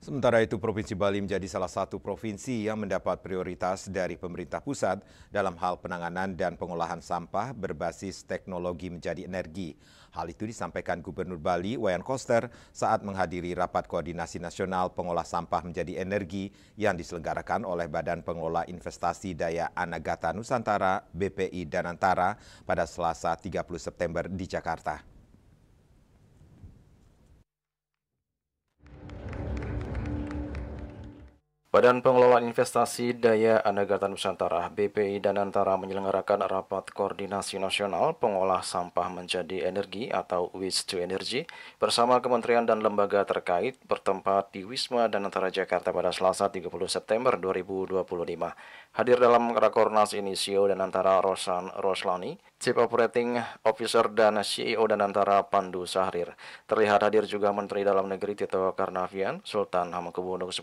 Sementara itu, Provinsi Bali menjadi salah satu provinsi yang mendapat prioritas dari pemerintah pusat dalam hal penanganan dan pengolahan sampah berbasis teknologi menjadi energi. Hal itu disampaikan Gubernur Bali, Wayan Koster, saat menghadiri Rapat Koordinasi Nasional Pengolah Sampah Menjadi Energi yang diselenggarakan oleh Badan Pengelola Investasi Daya Anagata Nusantara (BPI) Danantara pada Selasa 30 September di Jakarta. Badan Pengelola Investasi Daya Anagata Nusantara (BPI) Danantara menyelenggarakan Rapat Koordinasi Nasional Pengolah Sampah Menjadi Energi atau Waste to Energy bersama kementerian dan lembaga terkait bertempat di Wisma Danantara Jakarta pada Selasa 30 September 2025. Hadir dalam Rakornas ini CEO Danantara Rosan Roslani, Chief Operating Officer dan CEO Danantara Pandu Sahrir. Terlihat hadir juga Menteri Dalam Negeri Tito Karnavian, Sultan Hamengkubuwono X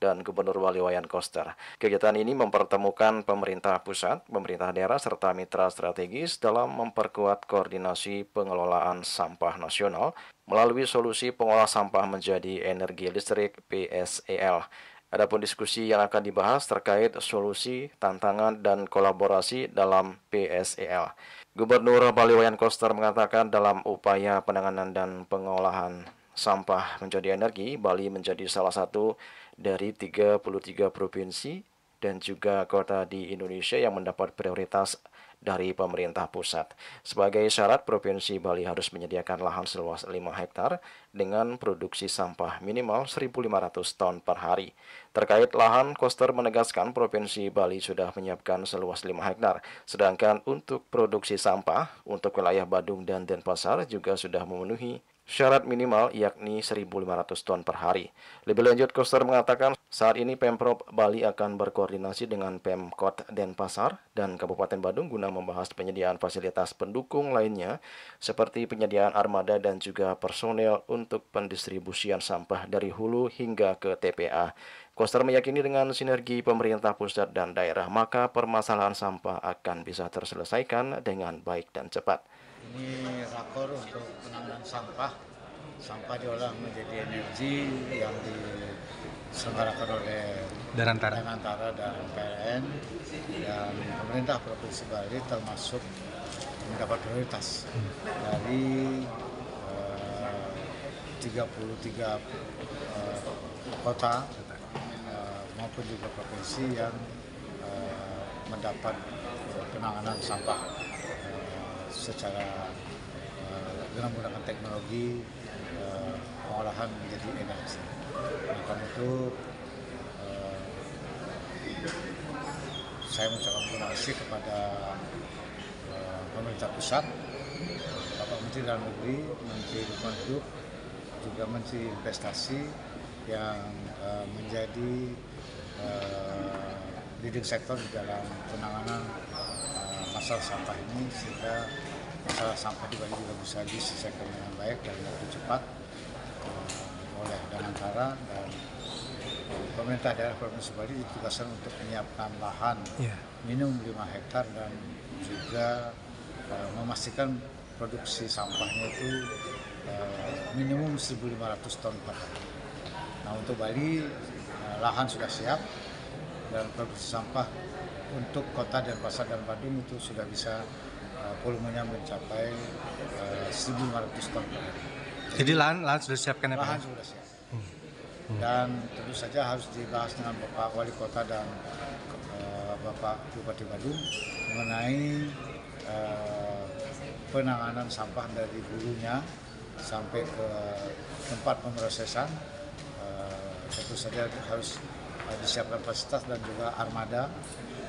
dan Gubernur Bali Wayan Koster. Kegiatan ini mempertemukan pemerintah pusat, pemerintah daerah, serta mitra strategis dalam memperkuat koordinasi pengelolaan sampah nasional melalui solusi pengolah sampah menjadi energi listrik (PSEL). Adapun diskusi yang akan dibahas terkait solusi, tantangan, dan kolaborasi dalam PSEL. Gubernur Bali Wayan Koster mengatakan dalam upaya penanganan dan pengolahan sampah menjadi energi, Bali menjadi salah satu dari 33 provinsi dan juga kota di Indonesia yang mendapat prioritas dari pemerintah pusat. Sebagai syarat, Provinsi Bali harus menyediakan lahan seluas 5 hektar dengan produksi sampah minimal 1.500 ton per hari. Terkait lahan, Koster menegaskan Provinsi Bali sudah menyiapkan seluas 5 hektar, sedangkan untuk produksi sampah untuk wilayah Badung dan Denpasar juga sudah memenuhi syarat minimal yakni 1.500 ton per hari. Lebih lanjut, Koster mengatakan saat ini Pemprov Bali akan berkoordinasi dengan Pemkot Denpasar dan Kabupaten Badung guna membahas penyediaan fasilitas pendukung lainnya seperti penyediaan armada dan juga personel untuk pendistribusian sampah dari hulu hingga ke TPA. Koster meyakini dengan sinergi pemerintah pusat dan daerah, maka permasalahan sampah akan bisa terselesaikan dengan baik dan cepat. Ini rakor untuk penanganan sampah. Sampah diolah menjadi energi yang diselenggarakan oleh Danantara dan PLN, dan pemerintah Provinsi Bali termasuk mendapat prioritas dari 33 kota maupun juga provinsi yang mendapat penanganan sampah secara dengan menggunakan teknologi pengolahan menjadi energi. Karena itu saya mengucapkan terima kasih kepada pemerintah pusat, Bapak Menteri Dalam Negeri, Menteri Lingkungan Hidup, juga Menteri Investasi yang menjadi leading sektor di dalam penanganan masalah sampah ini, sehingga masalah sampah di Bali juga bisa diselesaikan dengan baik dan waktu cepat oleh Danantara, dan pemerintah daerah Provinsi Bali ditugaskan untuk menyiapkan lahan minimum 5 hektar dan juga memastikan produksi sampahnya itu minimum 1.500 ton per hari. Nah, untuk Bali lahan sudah siap dan produksi sampah untuk kota Denpasar dan Badung itu sudah bisa volumenya mencapai 1.500 ton per hari. Jadi lahan sudah siapkan ya Pak? Lahan sudah siap. Dan tentu saja harus dibahas dengan Bapak Wali Kota dan Bapak Bupati Badung mengenai penanganan sampah dari hulunya sampai ke tempat pemrosesan. Tentu saja harus disiapkan fasilitas dan juga armada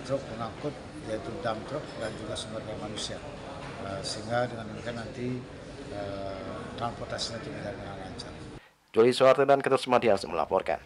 truk pengangkut, yaitu dump truck, dan juga sumber daya manusia, sehingga dengan demikian nanti transportasinya itu bisa dengan lancar. Joli Soeharto dan Ketut Madias melaporkan.